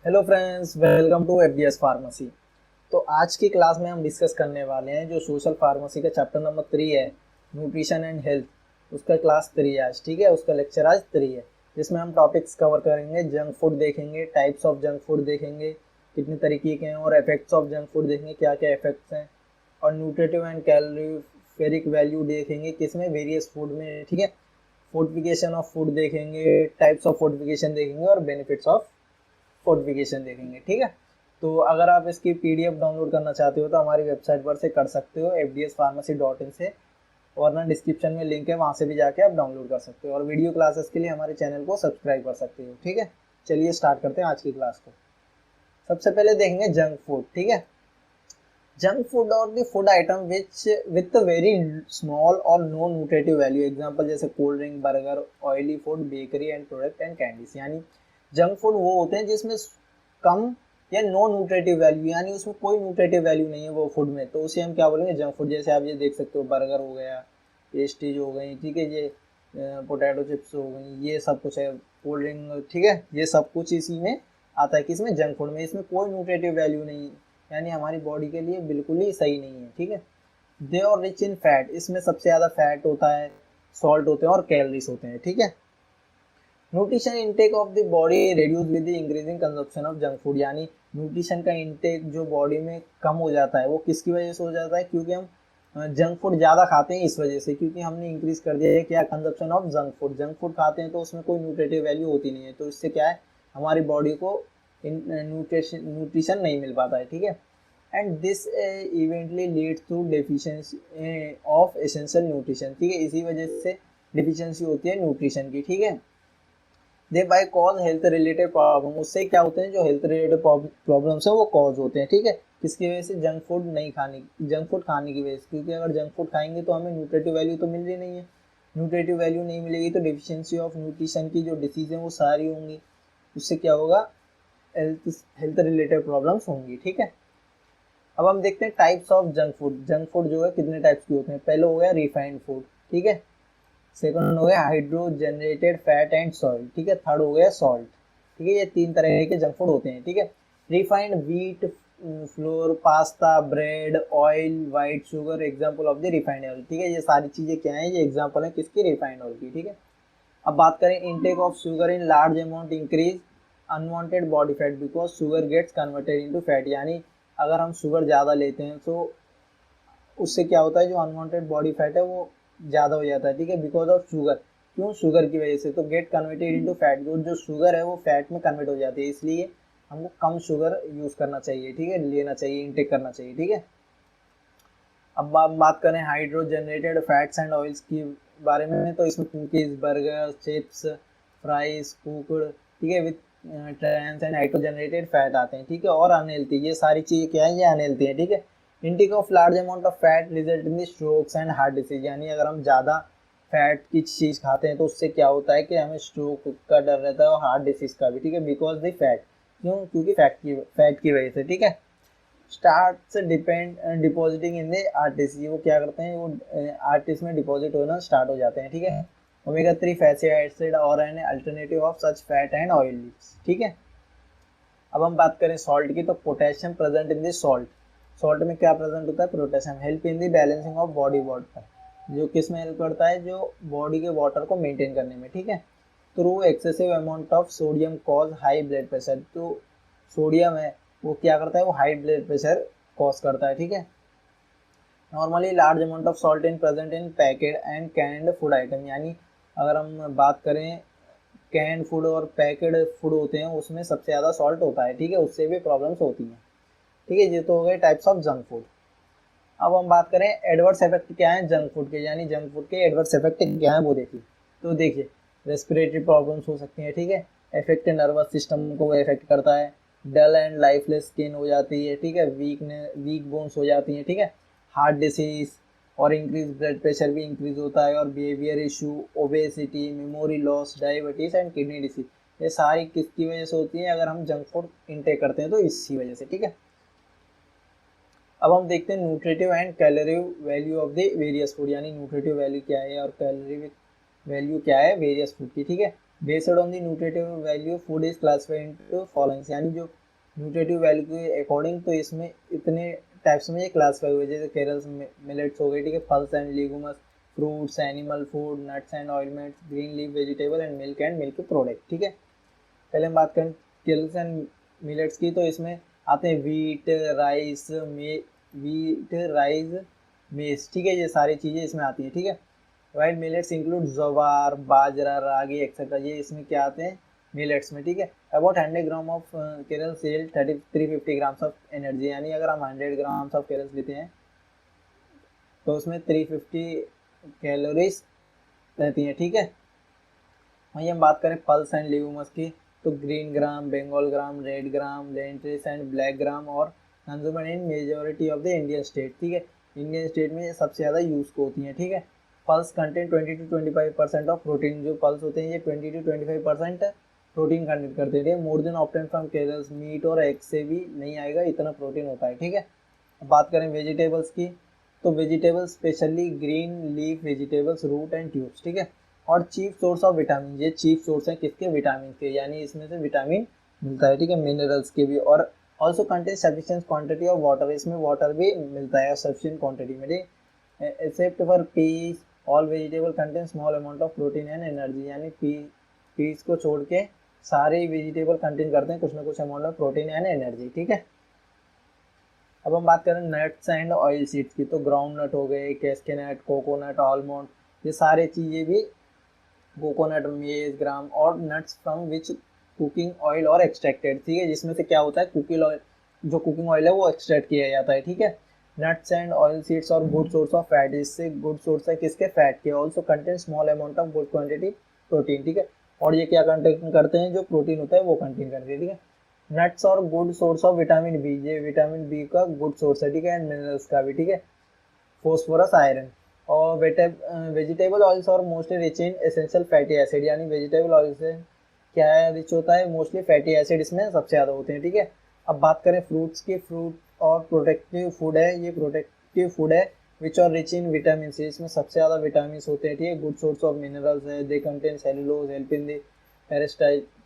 Hello friends, welcome to FDS pharmacy. तो आज की क्लास में हम डिस्कस करने वाले हैं जो सोशल फार्मेसी का चैप्टर नंबर 3 है, न्यूट्रिशन एंड हेल्थ। उसका क्लास 3 है आज, ठीक है। उसका लेक्चर आज 3 है, जिसमें हम टॉपिक्स कवर करेंगे। जंक फूड देखेंगे, टाइप्स ऑफ जंक फूड देखेंगे, कितने तरीके के हैं, और इफेक्ट्स ऑफ जंक फूड देखेंगे, क्या क्या इफेक्ट्स हैं। और न्यूट्रिटिव एंड कैलोरीफेरिक वैल्यू देखेंगे किसमें, वेरियस फूड में, ठीक है। फोर्टिफिकेशन ऑफ फूड देखेंगे, टाइप्स ऑफ फोर्टिफिकेशन देखेंगे, और बेनिफिट्स ऑफ फोर्टिफिकेशन देखेंगे, ठीक है। तो अगर आप इसकी पीडीएफ डाउनलोड करना चाहते हो तो हमारी वेबसाइट पर से कर सकते हो, fdspharmacy.in से। और ना डिस्क्रिप्शन में लिंक है, वहाँ से भी जाके आप डाउनलोड कर सकते हो। और वीडियो क्लासेस के लिए हमारे चैनल को सब्सक्राइब कर सकते हो, ठीक है। चलिए स्टार्ट करते हैं आज की क्लास को। सबसे पहले देखेंगे जंक फूड, ठीक है। जंक फूड और the food item which with very small और नो न्यूट्रिटिव वैल्यू। एग्जांपल जैसे cold drink, burger, oily food, bakery and product and candies. यानी जंक फूड वो होते हैं जिसमें कम या नो न्यूट्रिटिव वैल्यू, यानी उसमें कोई न्यूट्रिटिव वैल्यू नहीं है वो फूड में, तो उसे हम क्या बोलेंगे, जंक फूड। जैसे आप ये देख सकते हो, बर्गर हो गया, पेस्ट्रीज हो गई, ठीक है, ये पोटैटो चिप्स हो गई, ये सब कुछ है, कोल्ड ड्रिंक, ठीक है, ये सब कुछ इसी में आता है, किसमें, जंक फूड में। इसमें कोई न्यूट्रिटिव वैल्यू नहीं, यानी हमारी बॉडी के लिए बिल्कुल ही सही नहीं है, ठीक है। They are rich in fat, इसमें सबसे ज़्यादा फैट होता है, सॉल्ट होते हैं और कैलोरीज होते हैं, ठीक है। Nutrition intake of the body reduce with the increasing consumption of junk food. यानी न्यूट्रिशन का इंटेक जो बॉडी में कम हो जाता है, वो किसकी वजह से हो जाता है, क्योंकि हम जंक फूड ज़्यादा खाते हैं, इस वजह से, क्योंकि हमने इंक्रीज कर दिया है क्या, consumption of junk food. Junk food खाते हैं तो उसमें कोई न्यूट्रिटिव वैल्यू होती नहीं है, तो इससे क्या है, हमारी बॉडी को न्यूट्रिशन नहीं मिल पाता है, ठीक है। And this eventually leads to deficiency of essential nutrition, ठीक है। इसी वजह से डिफिशियंसी होती है न्यूट्रिशन की, ठीक है। They by cause health related problem, उससे क्या होते हैं, जो हेल्थ रिलेटेड प्रॉब्लम्स है वो कॉज होते हैं, ठीक है। किसकी वजह से, जंक फूड नहीं खाने, जंक फूड खाने की वजह से। क्योंकि अगर जंक फूड खाएंगे तो हमें न्यूट्रिटिव वैल्यू तो मिल रही नहीं है, न्यूट्रिटिव वैल्यू नहीं मिलेगी तो डिफिशियंसी ऑफ न्यूट्रिशन की जो डिसीज है वो सारी होंगी। उससे क्या होगा, हेल्थ हेल्थ रिलेटेड प्रॉब्लम्स होंगी, ठीक है। अब हम देखते हैं types of junk food. Junk food जो है कितने टाइप्स के होते हैं। पहले हो गया रिफाइंड फूड, ठीक है। सेकंड हो गया हाइड्रोजनरेटेड फैट एंड सॉइल, ठीक है। थर्ड हो गया सॉल्ट, ठीक है। ये तीन तरह के जंक फूड होते हैं, ठीक है। Refined wheat flour, pasta, bread, oil, white sugar, example of the refined oil, ठीक है। ये सारी चीजें क्या है, ये एग्जांपल है किसकी, रिफाइंड ऑयल की, ठीक है। अब बात करें intake of sugar in large amount increase unwanted body fat because sugar gets converted into fat. यानी अगर हम शुगर ज़्यादा लेते हैं तो उससे क्या होता है, जो अनवांटेड बॉडी फैट है वो ज़्यादा हो जाता है, ठीक है, बिकॉज ऑफ शुगर। क्यों, शुगर की वजह से। तो गेट कन्वर्टेड इनटू फैट, जो शुगर है वो फैट में कन्वर्ट हो जाती है, इसलिए हमको कम शुगर यूज़ करना चाहिए, ठीक है, लेना चाहिए, इनटेक करना चाहिए, ठीक है। अब बात करें हाइड्रोजनरेटेड फैट्स एंड ऑयल्स की बारे में, तो इसमें cookies, burger, chips, fries, cooked, ठीक है, विथ ट्रांस एंड हाइड्रोजनरेटेड फैट आते हैं, ठीक है। और अनहेल्थी, ये सारी चीज़ें क्या है, ये अनहेल्थी है, ठीक है। Intake of large amount of fat result in strokes and heart disease. यानी अगर हम ज़्यादा फैट की चीज़ खाते हैं तो उससे क्या होता है कि हमें स्ट्रोक का डर रहता है और हार्ट डिसीज का भी, ठीक है, बिकॉज द फैट। क्यों, क्योंकि फैट की वजह से, ठीक है। Start depend depositing in the artist, ये वो क्या करते हैं, वो आर्टिस्ट में डिपॉजिट होना स्टार्ट हो जाते हैं, ठीक है। ओमेगा 3 फैटी एसिड और an alternative of such fat and oil, ठीक है। अब हम बात करें सॉल्ट की, तो potassium present in the salt. Salt में क्या प्रेजेंट होता है, potassium. Help in the balancing of body water, जो किस में हेल्प करता है, जो बॉडी के वाटर को मेंटेन करने में, ठीक है। Through excessive amount of sodium cause high blood pressure, तो सोडियम है वो क्या करता है, वो हाई ब्लड प्रेशर कॉज करता है, ठीक है। Normally large amount of salt in present in packet and canned food item. यानी अगर हम बात करें कैंड फूड और पैकेड फूड होते हैं, उसमें सबसे ज़्यादा सॉल्ट होता है, ठीक है, उससे भी प्रॉब्लम्स होती हैं, ठीक है। ये तो हो गए टाइप्स ऑफ जंक फूड। अब हम बात करें एडवर्स इफेक्ट क्या है जंक फूड के, यानी जंक फूड के एडवर्स इफेक्ट क्या है वो देखिए। तो देखिए, रेस्पिरेटरी प्रॉब्लम्स हो सकती हैं, ठीक है। इफेक्ट नर्वस सिस्टम को इफेक्ट करता है। डल एंड लाइफलेस स्किन हो जाती है, ठीक है। वीक बोन्स हो जाती हैं, ठीक है। हार्ट डिसीज और इंक्रीज ब्लड प्रेशर भी इंक्रीज होता है। और behaviour issue, obesity, memory loss, diabetes and kidney disease, ये सारी किसकी वजह से होती है, अगर हम जंक फूड इंटेक करते हैं तो इसी वजह से, ठीक है। अब हम देखते हैं nutritive and calorie value of the various food, यानी न्यूट्रिटिव वैल्यू क्या है और कैलोरी वैल्यू क्या है वेरियस फूड की, ठीक है। Based on the nutritive value food is classified into following, यानी जो न्यूट्रिटिव वैल्यू के अकॉर्डिंग तो इसमें इतने टाइप्स में ये क्लासिफाई हुए, जैसे केरल मिलेट्स हो गए, ठीक है, pulse and legumes, fruits, animal food, nuts and ऑयलमेंट्स, green leaf vegetable and milk product, ठीक है। पहले हम बात करें केरल्स एंड मिलेट्स की, तो इसमें आते हैं वीट राइस मेज, ठीक है, ये सारी चीज़ें इसमें आती हैं, ठीक है। While millets include jowar, bajra, ragi etcetera, ये इसमें क्या आते हैं, मिलेट्स में, ठीक है। About 100 gram of cereals 350 grams of energy, यानी अगर हम 100 ग्राम्स ऑफ केरल लेते हैं तो उसमें 350 कैलोरीज रहती हैं, ठीक है। वहीं हम बात करें पल्स एंड लेगुमस की, तो green gram, Bengal gram, red gram, lentils and black gram और consumer in majority of the Indian state, ठीक है, इंडियन स्टेट में सबसे ज़्यादा यूज़ को होती हैं, ठीक है। Pulse content 20 to 25% of protein, जो पल्स होते हैं ये 20 to 25% प्रोटीन कंटेंट करते हैं, more than obtain from cereals, meat और एग से भी नहीं आएगा इतना प्रोटीन होता है, ठीक है। अब बात करें वेजिटेबल्स की, तो vegetables specially green leaf vegetables, root and tubes, ठीक है, और चीफ सोर्स ऑफ विटामिन, ये चीफ सोर्स है किसके, विटामिन के, यानी इसमें से विटामिन मिलता है, ठीक है, मिनरल्स के भी, और also contain sufficient quantity of water, इसमें वाटर भी मिलता है सफिशिएंट क्वांटिटी में, ठीक है। Except for piece all vegetable contain small amount of protein and energy, यानी पीस को छोड़ के सारे वेजिटेबल कंटेन करते हैं कुछ ना कुछ amount of protein and energy, ठीक है। अब हम बात करें नट्स एंड ऑयल सीड्स की, तो ग्राउंड नट हो गए, कैस्केनट, कोकोनट, आलमंड, ये सारे चीज़ें भी कोकोनट, मेज, ग्राम और nuts from which cooking oil और एक्सट्रैक्टेड, ठीक है, जिसमें से क्या होता है, कुकिंग ऑयल, जो कुकिंग ऑयल है वो एक्सट्रैक्ट किया जाता है, ठीक है। नट्स एंड ऑयल सीड्स और गुड सोर्स ऑफ फैट, इससे गुड सोर्स है किसके, फैट के, also contain small amount of good quantity protein, ठीक है, और ये क्या कंटेन करते हैं, जो प्रोटीन होता है वो कंटेन करते हैं, ठीक है। नट्स और good source of vitamin B, ये विटामिन बी का गुड सोर्स है, ठीक है, एंड मिनरल्स का भी, ठीक है, फॉस्फोरस, आयरन, और वेजिटेबल ऑयल्स और mostly rich in essential fatty acid, यानी वेजिटेबल ऑयल से क्या है, रिच होता है, मोस्टली फैटी एसिड इसमें सबसे ज़्यादा होते हैं, ठीक है। अब बात करें फ्रूट्स की, फ्रूट और प्रोटेक्टिव फूड है, ये प्रोटेक्टिव फूड है which are rich in vitamin C, इसमें सबसे ज़्यादा विटामिन होते हैं, ठीक है, गुड सोर्स ऑफ मिनरल्स है, they contain cellulose, help in the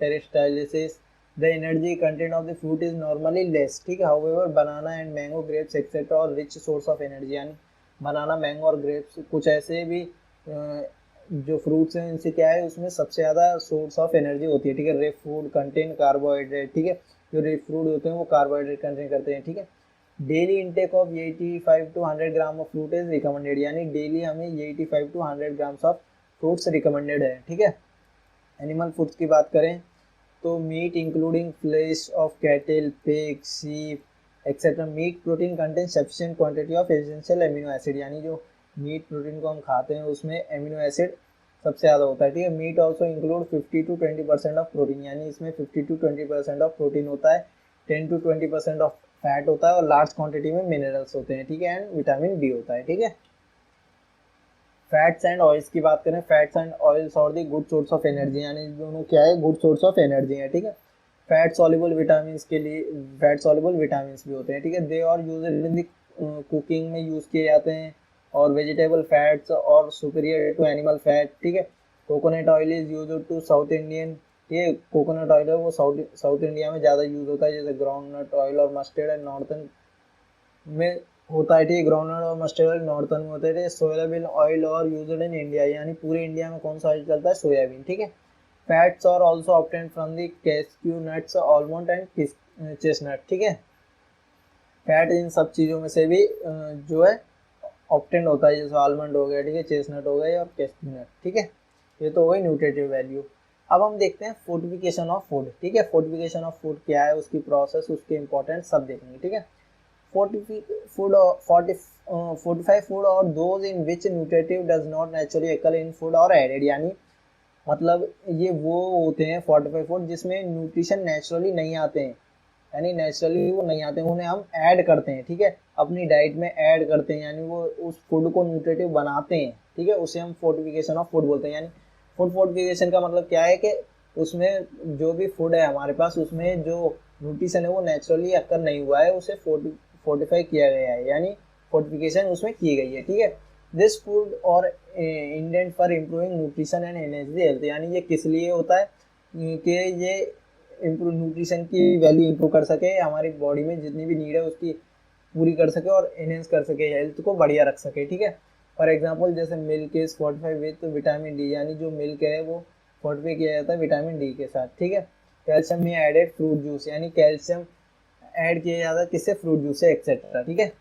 peristalsis, the energy content of the fruit is normally less, ठीक है, however banana and mango, grapes etcetera are rich source of energy, यानी banana, mango और grapes कुछ ऐसे भी जो fruits हैं इनसे क्या है, उसमें सबसे ज़्यादा सोर्स ऑफ एनर्जी होती है, ठीक है। रेड फूड कंटेन कार्बोहाइड्रेट, ठीक है, जो रेड फ्रूट होते हैं वो कार्बोहाइड्रेट कंटेन करते हैं, ठीक है। Daily intake of 85 to 100 gram of fruit is recommended, यानी डेली हमें 85 to 100 grams of fruits recommended है, ठीक है। एनिमल फूड्स की बात करें तो meat including flesh of cattle, pig, sheep etcetera, meat protein contain sufficient quantity of essential amino acid, यानी जो मीट प्रोटीन को हम खाते हैं उसमें एमिनो एसिड सबसे ज़्यादा होता है, ठीक है। Meet also include 50 to 20% of protein, यानी इसमें 50 to 20% ऑफ प्रोटीन होता है, 10 to 20% ऑफ फैट होता है और लार्ज क्वांटिटी में मिनरल्स होते हैं, ठीक है, एंड विटामिन बी होता है, ठीक है। फैट्स एंड ऑयल्स की बात करें, फैट्स एंड ऑयल्स और दी गुड सोर्स ऑफ एनर्जी, यानी दोनों क्या है, गुड सोर्स ऑफ एनर्जी है, ठीक है। फैट सॉल्युबल विटामिन के लिए फैट सॉल्युबल विटामिन भी होते हैं, ठीक है, they are used in the cooking में यूज़ किए जाते हैं, और वेजिटेबल फैट्स और सुपीरियर टू एनिमल फैट, ठीक है। Coconut oil is used to South Indian, ये कोकोनट ऑयल है वो साउथ इंडिया में ज़्यादा यूज़ होता है, जैसे ग्राउंड नट ऑयल और मस्टर्ड एंड नॉर्थन में होता है, ठीक, ग्राउंडनट और मस्टर्ड ऑयल नॉर्थन में होते हैं। सोयाबीन ऑयल और यूज्ड इन इंडिया, यानी पूरे इंडिया में कौन सा ऑयल चलता है, सोयाबीन, ठीक है। Fats are also obtain from the cashew nuts, almond and chestnut, ठीक है। फैट इन सब चीज़ों में से भी जो है ऑब्टेन होता है, जैसे आलमंड हो गया, ठीक है, चेस्टनट हो गए और कैस्क्यू नट, ठीक है। ये तो हो गई न्यूट्रिटिव वैल्यू। अब हम देखते हैं फोर्टिफिकेशन ऑफ फूड, ठीक है, फोर्टिफिकेशन ऑफ फूड क्या है, उसकी प्रोसेस, उसके इंपॉर्टेंट सब देखेंगे, ठीक है। Fortify food or those in which nutritive does not naturally occur in food or added, यानी मतलब ये वो होते हैं फोर्टिफाई फूड जिसमें न्यूट्रिशन नेचुरली नहीं आते हैं, यानी नेचुरली वो नहीं आते हैं, उन्हें हम ऐड करते हैं, ठीक है, अपनी डाइट में ऐड करते हैं, यानी वो उस फूड को न्यूट्रिटिव बनाते हैं, ठीक है, उसे हम फोर्टिफिकेशन ऑफ फूड बोलते हैं। यानी फूड फोर्टिफिकेशन का मतलब क्या है कि उसमें जो भी फूड है हमारे पास उसमें जो न्यूट्रिशन है वो नेचुरली अक्कर नहीं हुआ है, उसे फोर्टिफाई किया गया है, यानी फोर्टिफिकेशन उसमें की गई है, ठीक है। दिस फूड और indent for improving nutrition and energy health, यानी ये किस लिए होता है कि ये इम्प्रूव न्यूट्रिशन की वैल्यू इम्प्रूव कर सके, हमारी बॉडी में जितनी भी नीड है उसकी पूरी कर सके और एनहेंस कर सके, हेल्थ को बढ़िया रख सके, ठीक है। फॉर एग्जांपल जैसे milk is fortified with vitamin D, यानी जो मिल्क है वो फोर्टिफाई किया जाता है विटामिन डी के साथ, ठीक है। कैल्शियम में एडेड फ्रूट जूस, यानी कैल्शियम ऐड किया जाता है किससे, फ्रूट जूस से, एक्सेट्रा, ठीक है।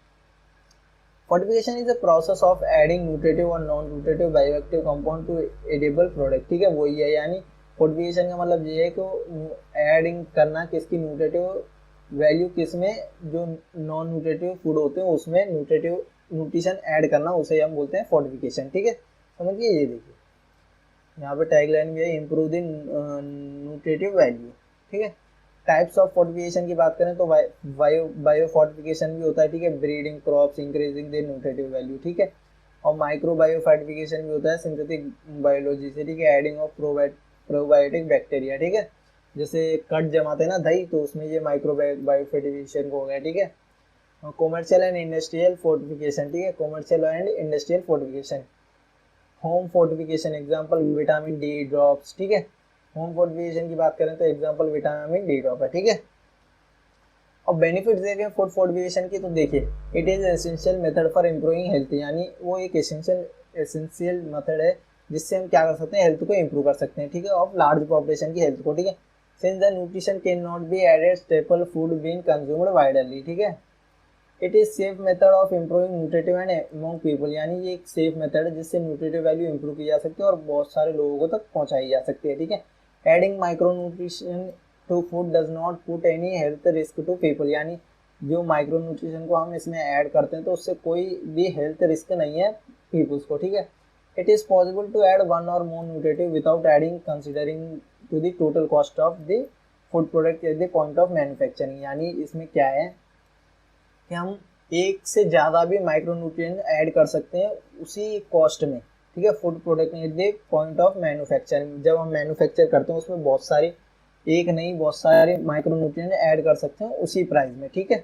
Fortification is a process of adding nutritive or non nutritive bioactive compound to edible product, ठीक है। वही है, यानी फोर्टिफिकेशन का मतलब ये है कि एडिंग करना किसकी न्यूट्रिटिव वैल्यू किस में, जो नॉन न्यूट्रिटिव फूड होते हैं उसमें न्यूट्रिटिव न्यूट्रिशन ऐड करना, उसे हम बोलते हैं फोर्टिफिकेशन, ठीक है। समझिए, ये देखिए यहाँ पे टैगलाइन भी है, इम्प्रूव द न्यूट्रिटिव वैल्यू, ठीक है। टाइप्स ऑफ फोर्टिफिकेशन की बात करें तो बायो फोर्टिफिकेशन भी होता है, ठीक है, breeding crops increasing the nutritive value, ठीक है। और माइक्रो बायो फोर्टिफिकेशन भी होता है सिंथेटिक बायोलॉजी से, ठीक है, एडिंग ऑफ प्रोबायोटिक बैक्टीरिया, ठीक है। जैसे कट जमाते हैं ना दही, तो उसमें ये माइक्रो बायो फोर्टिफिकेशन हो गया, ठीक है। कॉमर्शियल एंड इंडस्ट्रियल फोर्टिफिकेशन, ठीक है, commercial and industrial fortification. Home fortification example vitamin D drops, ठीक है। होम फोर्टिफिकेशन की बात करें तो एग्जांपल विटामिन डी ड्रॉप है, ठीक है। और बेनिफिट्स देखें फूड फोर्टिफिकेशन की, तो देखिए it is essential method for improving health, यानी वो एक एसेंशियल मेथड है जिससे हम क्या कर सकते हैं, हेल्थ को इम्प्रूव कर सकते हैं, ठीक है, ऑफ लार्ज पॉपुलेशन की हेल्थ को, ठीक है। Since the nutrition can not be added staple food been consumed widely, ठीक है। It is safe method of improving nutritive and among people, यानी ये एक सेफ मेथड है जिससे न्यूट्रिटिव वैल्यू इंप्रूव की जा सकती है और बहुत सारे लोगों तक पहुंचाई जा सकती है, ठीक है। Adding micro nutrition to food does not put any health risk to people, यानी जो माइक्रो न्यूट्रिशन को हम इसमें ऐड करते हैं तो उससे कोई भी हेल्थ रिस्क नहीं है पीपल्स को, ठीक है। It is possible to add one or more nutritive without adding considering to the total cost of the food product at the point of manufacturing, यानी इसमें क्या है कि हम एक से ज़्यादा भी माइक्रोन्यूट्रिएंट ऐड कर सकते हैं उसी कॉस्ट में, ठीक है, food product at the point of manufacturing. जब हम मैन्युफैक्चर करते हैं उसमें बहुत सारे, एक नहीं बहुत सारे माइक्रोन्यूट्रिएंट ऐड कर सकते हैं उसी प्राइस में, ठीक है।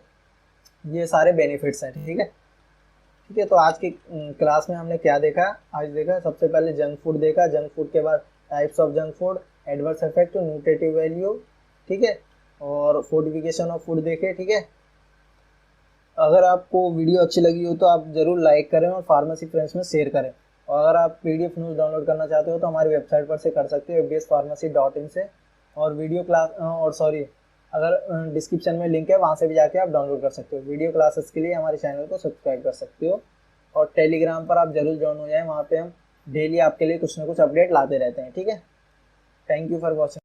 ये सारे बेनिफिट्स हैं, ठीक है। ठीक है, तो आज की क्लास में हमने क्या देखा, आज देखा सबसे पहले जंक फूड देखा, जंक फूड के बाद types of junk food, adverse effect, nutritive value, ठीक है, और फोर्टिफिकेशन ऑफ फूड देखे, ठीक है। अगर आपको वीडियो अच्छी लगी हो तो आप ज़रूर लाइक करें और फार्मेसी फ्रेंड्स में शेयर करें। और अगर आप PDF न्यूज़ डाउनलोड करना चाहते हो तो हमारी वेबसाइट पर से कर सकते हो fdspharmacy.in से, और वीडियो क्लास और सॉरी अगर डिस्क्रिप्शन में लिंक है वहाँ से भी जाके आप डाउनलोड कर सकते हो। वीडियो क्लासेस के लिए हमारे चैनल को सब्सक्राइब कर सकते हो, और टेलीग्राम पर आप जरूर ज्वाइन हो जाएं, वहाँ पे हम डेली आपके लिए कुछ ना कुछ अपडेट लाते रहते हैं, ठीक है। Thank you for watching.